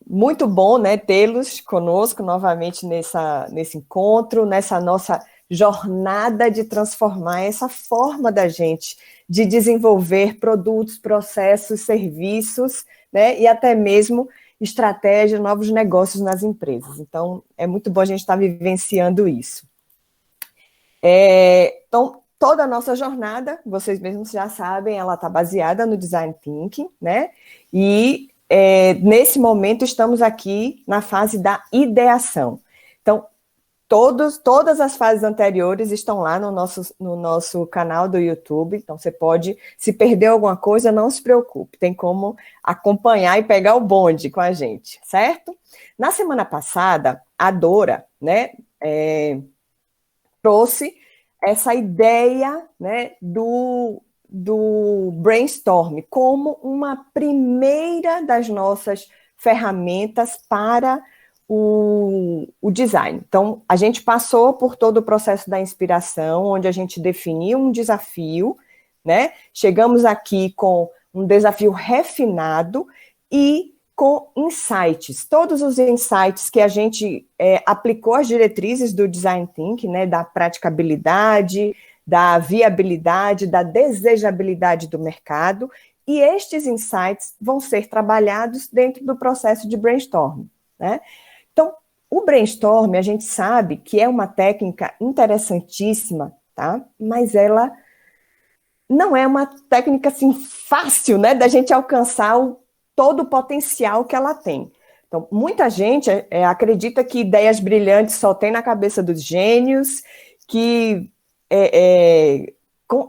muito bom, né, tê-los conosco novamente nesse encontro, nessa nossa jornada de transformar essa forma da gente de desenvolver produtos, processos, serviços, né, e até mesmo estratégia, novos negócios nas empresas. Então, é muito bom a gente estar vivenciando isso. Então, toda a nossa jornada, vocês mesmos já sabem, ela está baseada no Design Thinking, né? E nesse momento estamos aqui na fase da ideação. Então, todas as fases anteriores estão lá no nosso canal do YouTube, então você pode, se perder alguma coisa, não se preocupe, tem como acompanhar e pegar o bonde com a gente, certo? Na semana passada, a Dora, né, trouxe essa ideia, né, do brainstorm como uma primeira das nossas ferramentas para o design. Então, a gente passou por todo o processo da inspiração, onde a gente definiu um desafio, né? Chegamos aqui com um desafio refinado e com insights. Todos os insights que a gente aplicou as diretrizes do Design Thinking, né? Da praticabilidade, da viabilidade, da desejabilidade do mercado, e estes insights vão ser trabalhados dentro do processo de brainstorming, né? Então, o brainstorm, a gente sabe que é uma técnica interessantíssima, tá? Mas ela não é uma técnica, assim, fácil, né, da gente alcançar todo o potencial que ela tem. Então, muita gente acredita que ideias brilhantes só tem na cabeça dos gênios, que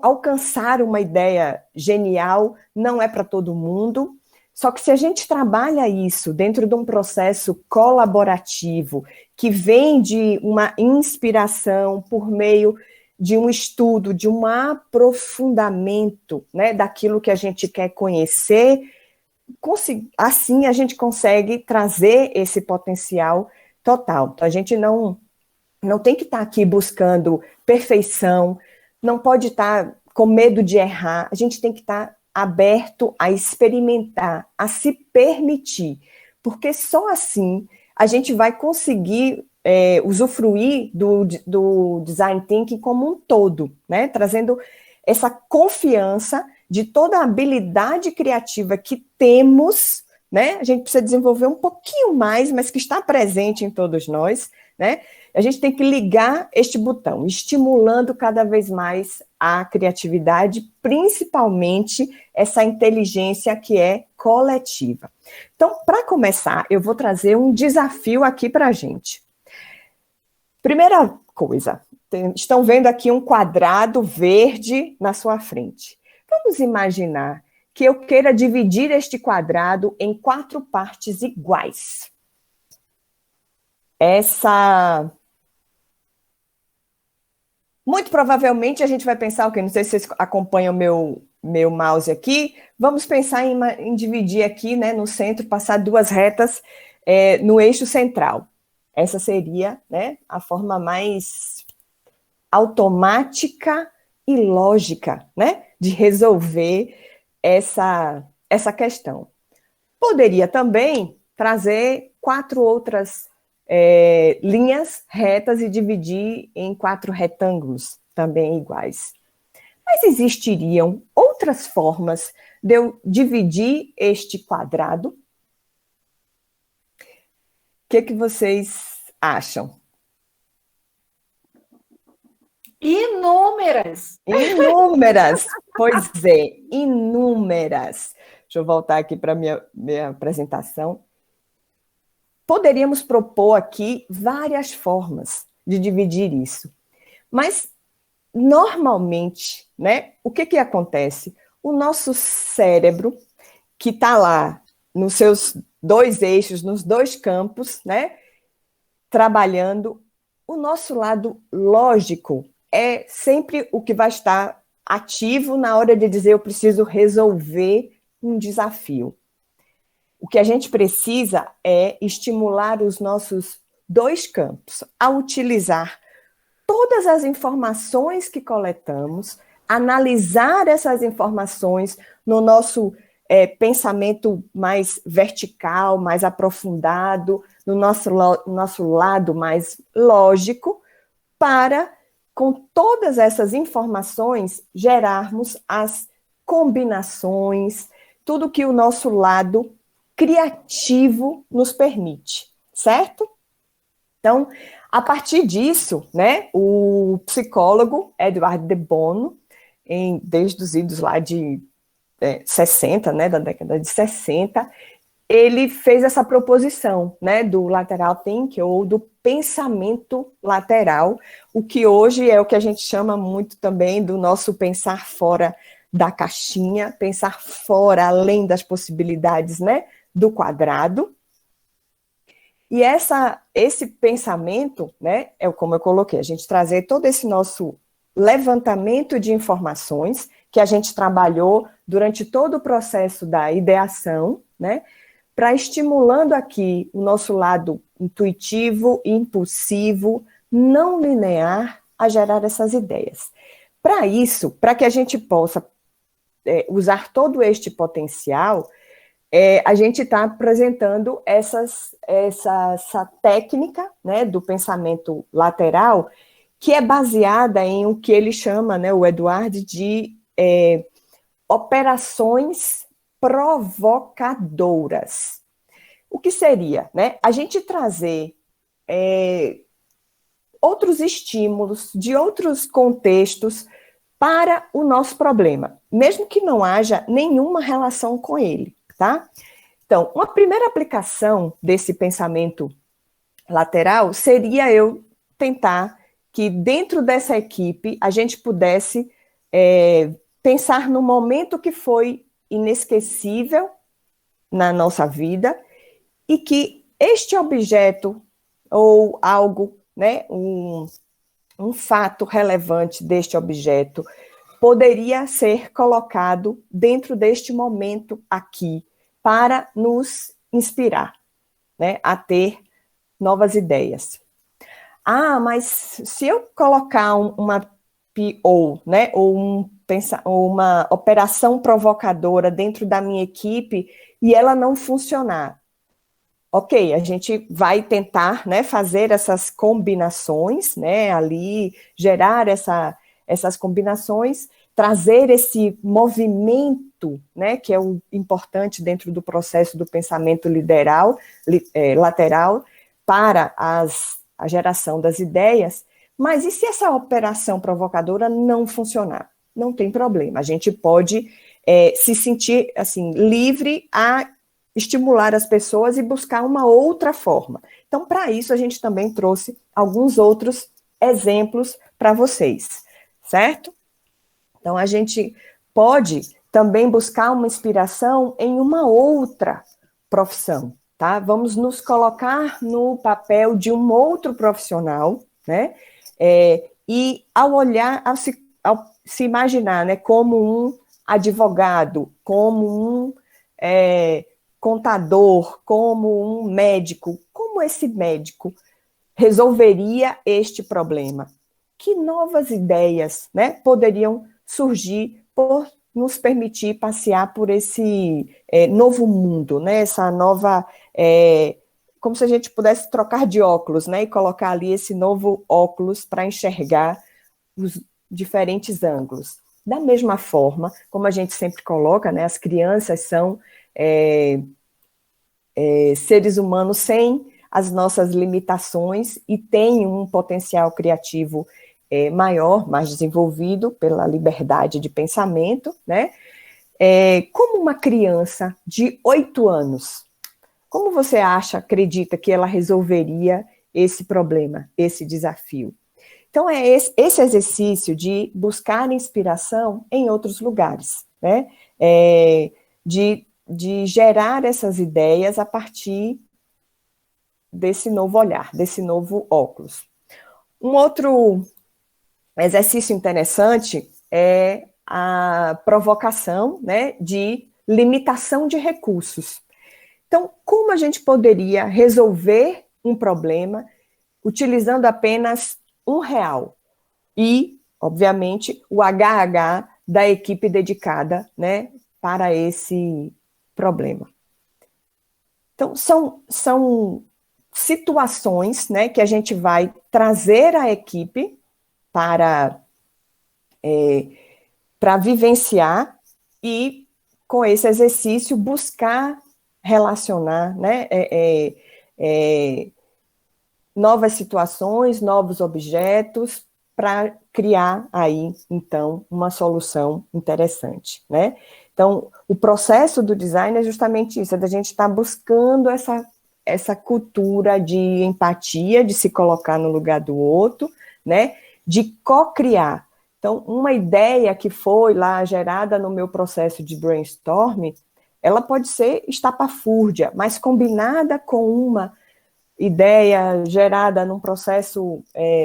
alcançar uma ideia genial não é para todo mundo. Só que se a gente trabalha isso dentro de um processo colaborativo, que vem de uma inspiração por meio de um estudo, de um aprofundamento, né, daquilo que a gente quer conhecer, assim a gente consegue trazer esse potencial total. Então, a gente não tem que estar aqui buscando perfeição, não pode estar com medo de errar, a gente tem que estar aberto a experimentar, a se permitir, porque só assim a gente vai conseguir usufruir do Design Thinking como um todo, né? Trazendo essa confiança de toda a habilidade criativa que temos, né? A gente precisa desenvolver um pouquinho mais, mas que está presente em todos nós, né? A gente tem que ligar este botão, estimulando cada vez mais a criatividade, principalmente essa inteligência que é coletiva. Então, para começar, eu vou trazer um desafio aqui para a gente. Primeira coisa, estão vendo aqui um quadrado verde na sua frente. Vamos imaginar que eu queira dividir este quadrado em 4 partes iguais. Muito provavelmente a gente vai pensar, ok, não sei se vocês acompanham o meu mouse aqui, vamos pensar em dividir aqui, né, no centro, passar 2 retas no eixo central. Essa seria, né, a forma mais automática e lógica, né, de resolver essa questão. Poderia também trazer 4 outras linhas retas e dividir em 4 retângulos também iguais. Mas existiriam outras formas de eu dividir este quadrado? O que vocês acham? Inúmeras! Inúmeras! Pois é, inúmeras. Deixa eu voltar aqui para a minha apresentação. Poderíamos propor aqui várias formas de dividir isso. Mas, normalmente, né, o que acontece? O nosso cérebro, que está lá nos seus 2 eixos, nos 2 campos, né, trabalhando, o nosso lado lógico é sempre o que vai estar ativo na hora de dizer eu preciso resolver um desafio. O que a gente precisa é estimular os nossos 2 campos a utilizar todas as informações que coletamos, analisar essas informações no nosso pensamento mais vertical, mais aprofundado, no nosso lado mais lógico, para, com todas essas informações, gerarmos as combinações, tudo que o nosso lado criativo nos permite, certo? Então, a partir disso, né, o psicólogo Edward de Bono, desde os idos lá de 60, né, da década de 60, ele fez essa proposição, né, do lateral thinking, ou do pensamento lateral, o que hoje é o que a gente chama muito também do nosso pensar fora da caixinha, pensar fora, além das possibilidades, né, do quadrado. E esse pensamento, né, é como eu coloquei, a gente trazer todo esse nosso levantamento de informações que a gente trabalhou durante todo o processo da ideação, né, para estimulando aqui o nosso lado intuitivo, impulsivo, não linear a gerar essas ideias. Para isso, para que a gente possa usar todo este potencial, a gente está apresentando essa técnica, né, do pensamento lateral, que é baseada em o que ele chama, né, o Edward, de operações provocadoras. O que seria, né? A gente trazer outros estímulos de outros contextos para o nosso problema, mesmo que não haja nenhuma relação com ele, tá? Então, uma primeira aplicação desse pensamento lateral seria eu tentar que dentro dessa equipe a gente pudesse pensar no momento que foi inesquecível na nossa vida e que este objeto ou algo, né, um fato relevante deste objeto poderia ser colocado dentro deste momento aqui para nos inspirar, né, a ter novas ideias. Ah, mas se eu colocar uma PO, né, ou uma operação provocadora dentro da minha equipe e ela não funcionar, ok, a gente vai tentar, né, fazer essas combinações, né, ali, gerar essas combinações, trazer esse movimento, né, que é o importante dentro do processo do pensamento lateral, para a geração das ideias. Mas e se essa operação provocadora não funcionar? Não tem problema, a gente pode se sentir assim, livre a estimular as pessoas e buscar uma outra forma. Então, para isso, a gente também trouxe alguns outros exemplos para vocês, certo? Então, a gente pode também buscar uma inspiração em uma outra profissão, tá? Vamos nos colocar no papel de um outro profissional, né? E ao olhar, ao se imaginar, né, como um advogado, como um contador, como um médico, como esse médico resolveria este problema? Que novas ideias, né, poderiam surgir por nos permitir passear por esse novo mundo, né, essa nova, como se a gente pudesse trocar de óculos, né, e colocar ali esse novo óculos para enxergar os diferentes ângulos. Da mesma forma, como a gente sempre coloca, né, as crianças são seres humanos sem as nossas limitações e têm um potencial criativo maior, mais desenvolvido pela liberdade de pensamento, né? Como uma criança de 8 anos, como você acredita que ela resolveria esse problema, esse desafio? Então, é esse exercício de buscar inspiração em outros lugares, né? De gerar essas ideias a partir desse novo olhar, desse novo óculos. Um outro exercício interessante é a provocação, né, de limitação de recursos. Então, como a gente poderia resolver um problema utilizando apenas R$1 e, obviamente, o HH da equipe dedicada, né, para esse problema. Então, são situações, né, que a gente vai trazer a equipe para vivenciar e, com esse exercício, buscar relacionar, né, novas situações, novos objetos, para criar aí, então, uma solução interessante, né? Então, o processo do design é justamente isso, é da gente estar buscando essa cultura de empatia, de se colocar no lugar do outro, né? De co-criar. Então, uma ideia que foi lá gerada no meu processo de brainstorm, ela pode ser estapafúrdia, mas combinada com uma ideia gerada num processo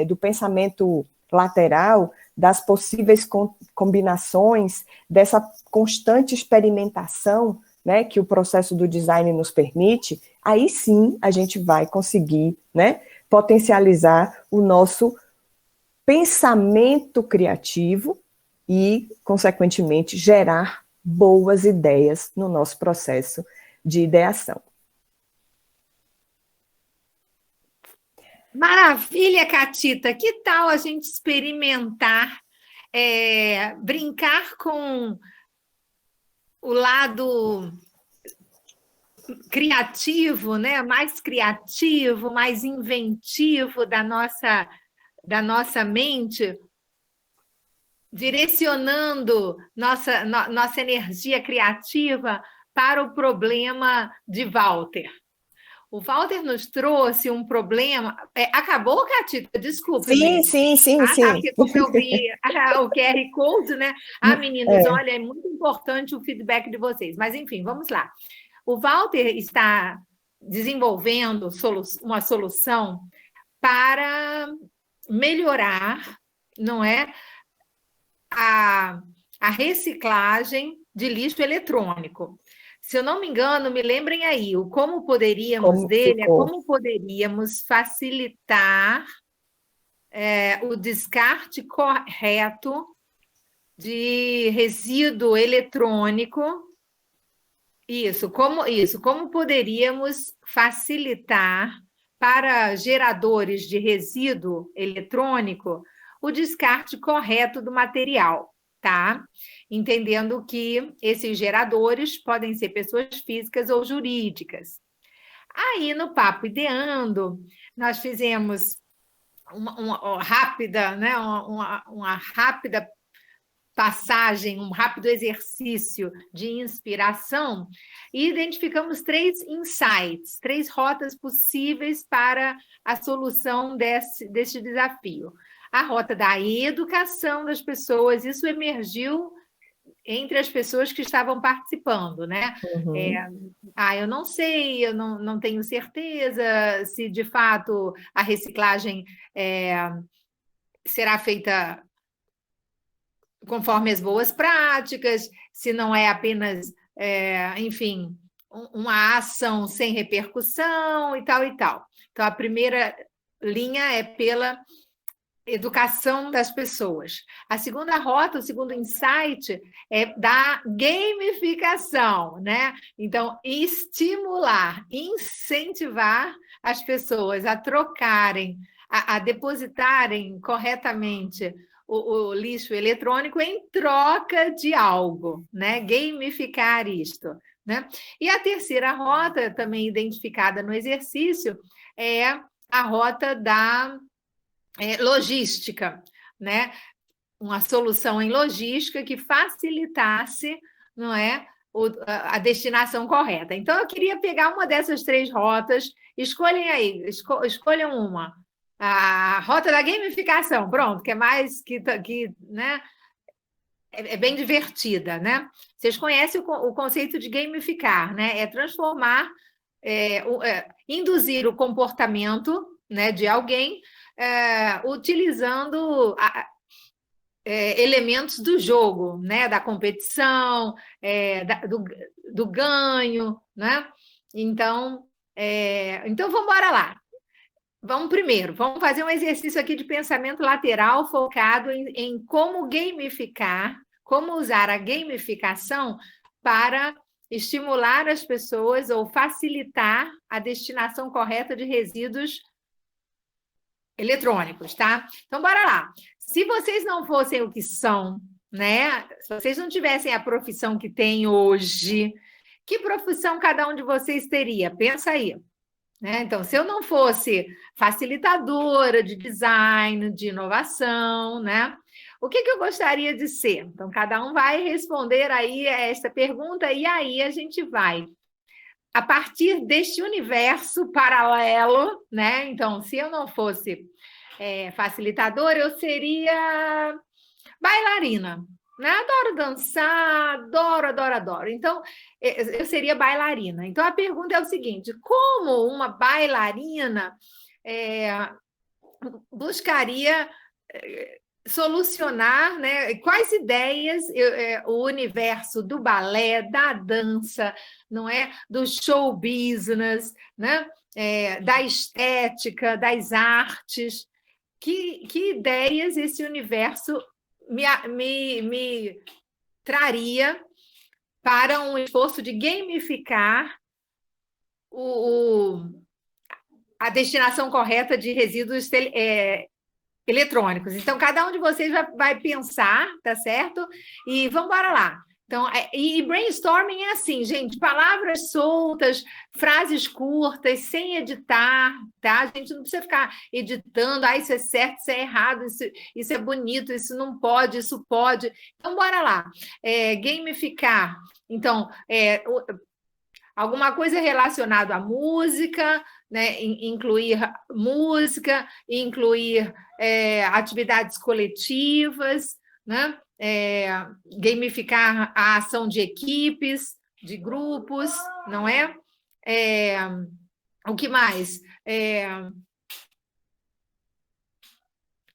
do pensamento lateral, das possíveis combinações, dessa constante experimentação, né, que o processo do design nos permite, aí sim a gente vai conseguir, né, potencializar o nosso pensamento criativo e, consequentemente, gerar boas ideias no nosso processo de ideação. Maravilha, Catita! Que tal a gente experimentar, brincar com o lado criativo, né? Mais criativo, mais inventivo da nossa mente, direcionando nossa energia criativa para o problema de Walter. O Walter nos trouxe um problema. Acabou, Catita? Desculpe. Sim. Tá, porque como eu vi o QR Code, né? Meninos, olha, é muito importante o feedback de vocês. Mas, enfim, vamos lá. O Walter está desenvolvendo uma solução para melhorar, não é, a reciclagem de lixo eletrônico. Se eu não me engano, me lembrem aí, como poderíamos facilitar o descarte correto de resíduo eletrônico. Como poderíamos facilitar para geradores de resíduo eletrônico o descarte correto do material, tá? Entendendo que esses geradores podem ser pessoas físicas ou jurídicas. Aí, no Papo Ideando, nós fizemos uma rápida, né, uma rápida passagem, um rápido exercício de inspiração e identificamos 3 insights, 3 rotas possíveis para a solução desse desafio. A rota da educação das pessoas, isso emergiu entre as pessoas que estavam participando, né? Uhum. Eu não sei, eu não tenho certeza se de fato a reciclagem será feita conforme as boas práticas, se não é apenas, enfim, uma ação sem repercussão e tal e tal. Então, a primeira linha é pela educação das pessoas. A segunda rota, o segundo insight é da gamificação, né? Então, estimular, incentivar as pessoas a trocarem, a depositarem corretamente o lixo eletrônico em troca de algo, né? Gamificar isto, né? E a terceira rota, também identificada no exercício, é a rota da logística, né? Uma solução em logística que facilitasse, não é, a destinação correta. Então, eu queria pegar uma dessas 3 rotas, escolhem aí, escolham uma. A rota da gamificação, pronto, que é mais que né? É bem divertida, né? Vocês conhecem o conceito de gamificar, né? É transformar, induzir o comportamento, né, de alguém utilizando elementos do jogo, né? Da competição, do ganho, né? Então, vamos embora lá. Vamos fazer um exercício aqui de pensamento lateral focado em como gamificar, como usar a gamificação para estimular as pessoas ou facilitar a destinação correta de resíduos eletrônicos, tá? Então, bora lá. Se vocês não fossem o que são, né? Se vocês não tivessem a profissão que têm hoje, que profissão cada um de vocês teria? Pensa aí. Né? Então, se eu não fosse facilitadora de design, de inovação, né? O que eu gostaria de ser? Então, cada um vai responder aí a essa pergunta e aí a gente vai, a partir deste universo paralelo, né? Então, se eu não fosse facilitadora, eu seria bailarina. Né? Adoro dançar, adoro. Então, eu seria bailarina. Então, a pergunta é o seguinte: como uma bailarina buscaria solucionar, né? Quais ideias o universo do balé, da dança, não é? Do show business, né? Da estética, das artes, que ideias esse universo me traria para um esforço de gamificar a destinação correta de resíduos eletrônicos. Então, cada um de vocês vai pensar, tá certo? E vamos embora lá. Então, e brainstorming é assim, gente, palavras soltas, frases curtas, sem editar, tá? A gente não precisa ficar editando, isso é certo, isso é errado, isso é bonito, isso não pode, isso pode. Então, bora lá. Gamificar. Então, alguma coisa relacionada à música, né? Incluir música, incluir atividades coletivas, né? Gamificar a ação de equipes, de grupos, não é? O que mais?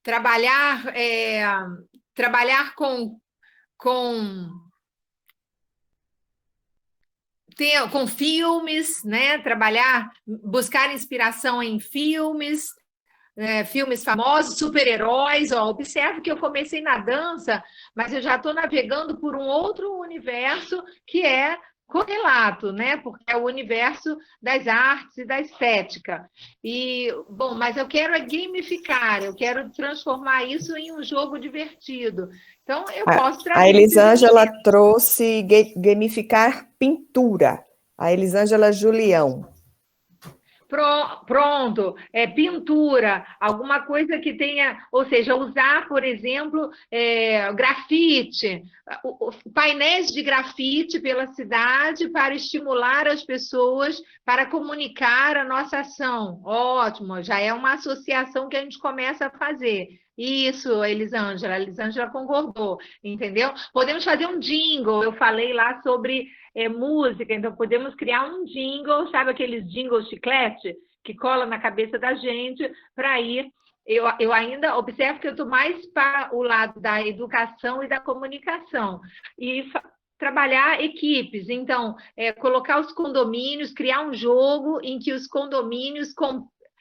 Trabalhar com filmes, né? Buscar inspiração em filmes, filmes famosos, super-heróis. Observe que eu comecei na dança, mas eu já estou navegando por um outro universo que é correlato, né? Porque é o universo das artes e da estética. Mas eu quero gamificar, eu quero transformar isso em um jogo divertido. Então, eu posso trazer... A Elisângela trouxe gamificar pintura. A Elisângela Julião. Pronto, pintura, alguma coisa que tenha, ou seja, usar, por exemplo, grafite, painéis de grafite pela cidade para estimular as pessoas para comunicar a nossa ação. Ótimo, já é uma associação que a gente começa a fazer. Isso, Elisângela. A Elisângela concordou, entendeu? Podemos fazer um jingle, eu falei lá sobre música, então podemos criar um jingle, sabe aqueles jingles chiclete que cola na cabeça da gente para ir. Eu ainda observo que eu estou mais para o lado da educação e da comunicação. E trabalhar equipes, então, colocar os condomínios, criar um jogo em que os condomínios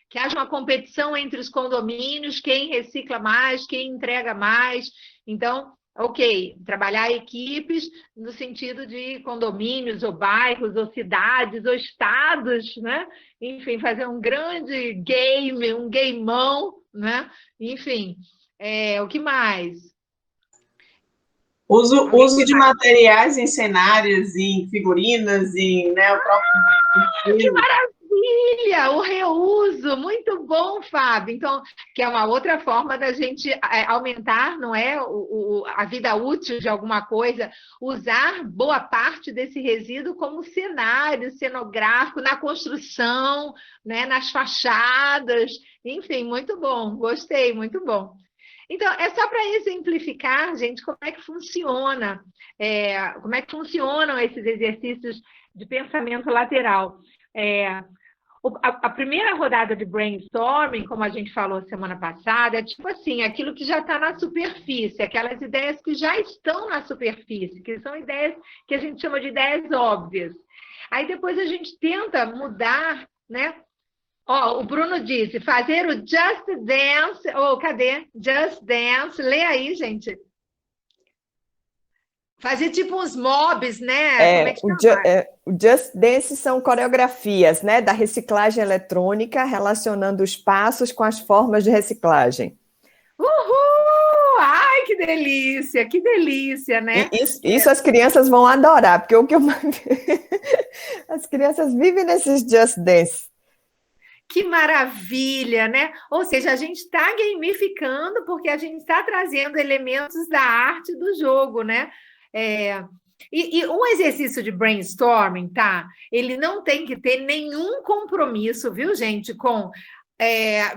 que haja uma competição entre os condomínios, quem recicla mais, quem entrega mais. Então, ok, trabalhar equipes no sentido de condomínios, ou bairros, ou cidades, ou estados, né? Enfim, fazer um grande game, um gameão, né? Enfim, o que mais? Uso de materiais em cenários, em figurinas, né, o próprio... Que maravilha! O reuso, muito bom, Fábio. Então, que é uma outra forma da gente aumentar, não é, a vida útil de alguma coisa, usar boa parte desse resíduo como cenário cenográfico, na construção, né, nas fachadas, enfim, muito bom, gostei, muito bom. Então, é só para exemplificar, gente, como é que funciona, como é que funcionam esses exercícios de pensamento lateral. A primeira rodada de brainstorming, como a gente falou semana passada, é tipo assim, aquilo que já está na superfície, aquelas ideias que já estão na superfície, que são ideias que a gente chama de ideias óbvias. Aí depois a gente tenta mudar, né? O Bruno disse, fazer o Just Dance, cadê? Just Dance, lê aí, gente. Fazer tipo uns mobs, né? Como é que chama? O Just Dance são coreografias, né, da reciclagem eletrônica, relacionando os passos com as formas de reciclagem. Uhul! Ai, que delícia, né? Isso as crianças vão adorar, porque o que eu as crianças vivem nesses Just Dance. Que maravilha, né? Ou seja, a gente está gamificando porque a gente está trazendo elementos da arte do jogo, né? E um exercício de brainstorming, tá? Ele não tem que ter nenhum compromisso, viu, gente, com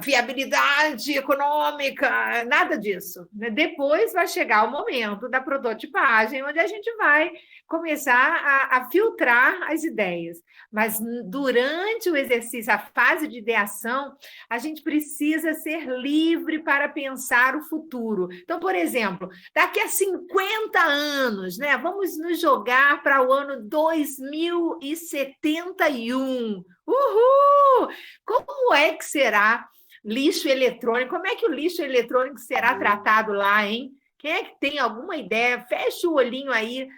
viabilidade econômica, nada disso, né? Depois vai chegar o momento da prototipagem, onde a gente vai começar a filtrar as ideias. Mas durante o exercício, a fase de ideação, a gente precisa ser livre para pensar o futuro. Então, por exemplo, daqui a 50 anos, né? Vamos nos jogar para o ano 2071. Uhul! Como é que será lixo eletrônico? Como é que o lixo eletrônico será tratado lá, hein? Quem é que tem alguma ideia? Fecha o olhinho aí,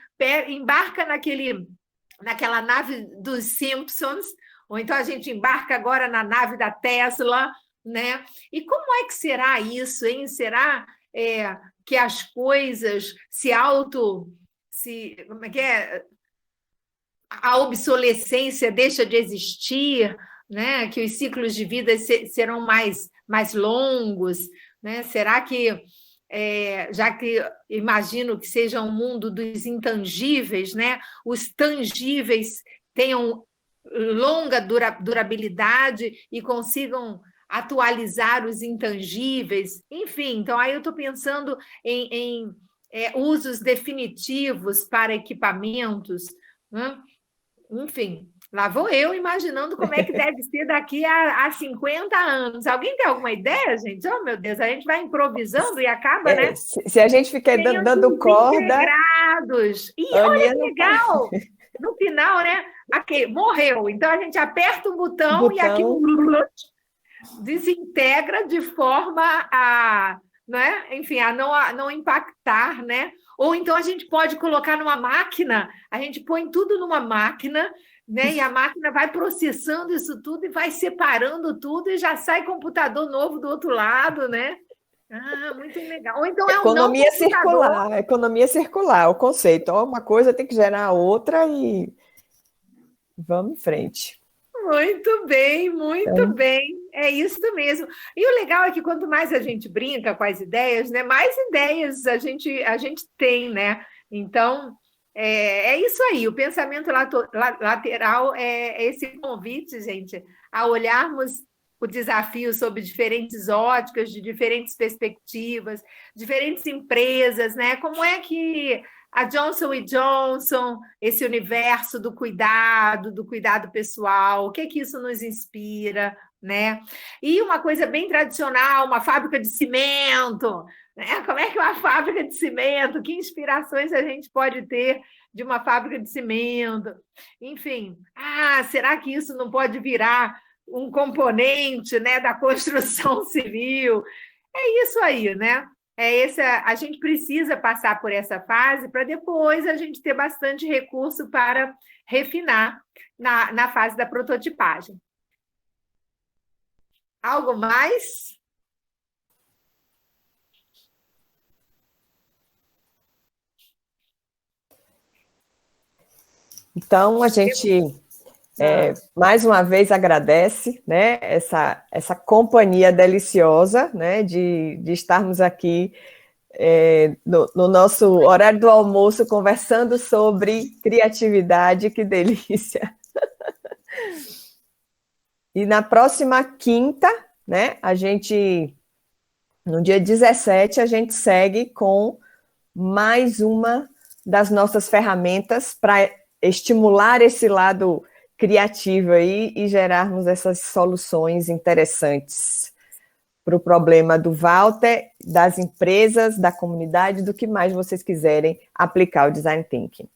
embarca naquela nave dos Simpsons, ou então a gente embarca agora na nave da Tesla, né? E como é que será isso, hein? Será que as coisas como é que é? A obsolescência deixa de existir, né? Que os ciclos de vida serão mais longos, né? Será que, já que imagino que seja um mundo dos intangíveis, né? Os tangíveis tenham longa durabilidade e consigam atualizar os intangíveis, enfim, então aí eu estou pensando em usos definitivos para equipamentos, né? Enfim, lá vou eu imaginando como é que deve ser daqui a 50 anos. Alguém tem alguma ideia, gente? Oh, meu Deus, a gente vai improvisando e acaba, né? Se a gente ficar dando corda... integrados. E olha que legal! No final, né? Aqui, morreu. Então, a gente aperta um botão e aqui desintegra de forma né? Enfim, a não impactar, né? Ou então a gente pode colocar numa máquina, a gente põe tudo numa máquina, né? E a máquina vai processando isso tudo e vai separando tudo e já sai computador novo do outro lado, né? Ah, muito legal. Ou então economia circular, o conceito. Uma coisa tem que gerar a outra e vamos em frente. Muito bem. É isso mesmo. E o legal é que quanto mais a gente brinca com as ideias, né, mais ideias a gente tem, né? Então, é isso aí. O pensamento lateral é esse convite, gente, a olharmos o desafio sob diferentes óticas, de diferentes perspectivas, diferentes empresas, né? Como é que a Johnson Johnson, esse universo do cuidado pessoal, o que isso nos inspira, né? E uma coisa bem tradicional, uma fábrica de cimento, né? Como é que é uma fábrica de cimento? Que inspirações a gente pode ter de uma fábrica de cimento? Enfim, será que isso não pode virar um componente, né, da construção civil? É isso aí, né? A gente precisa passar por essa fase para depois a gente ter bastante recurso para refinar na fase da prototipagem. Algo mais? Então, a gente mais uma vez agradece, né, essa companhia deliciosa, né, de estarmos aqui no nosso horário do almoço conversando sobre criatividade, que delícia. E na próxima quinta, né, no dia 17, a gente segue com mais uma das nossas ferramentas para estimular esse lado criativo aí e gerarmos essas soluções interessantes para o problema do Walter, das empresas, da comunidade, do que mais vocês quiserem aplicar o Design Thinking.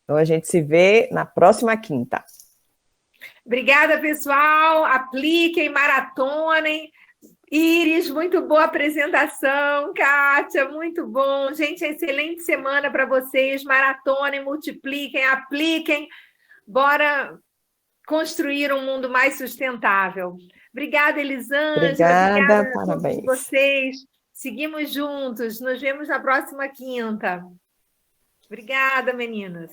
Então, a gente se vê na próxima quinta. Obrigada, pessoal. Apliquem, maratonem. Iris, muito boa apresentação. Kátia, muito bom. Gente, excelente semana para vocês. Maratonem, multipliquem, apliquem. Bora construir um mundo mais sustentável. Obrigada, Elisângela. Obrigada, Obrigada a todos parabéns. vocês. Seguimos juntos. Nos vemos na próxima quinta. Obrigada, meninas.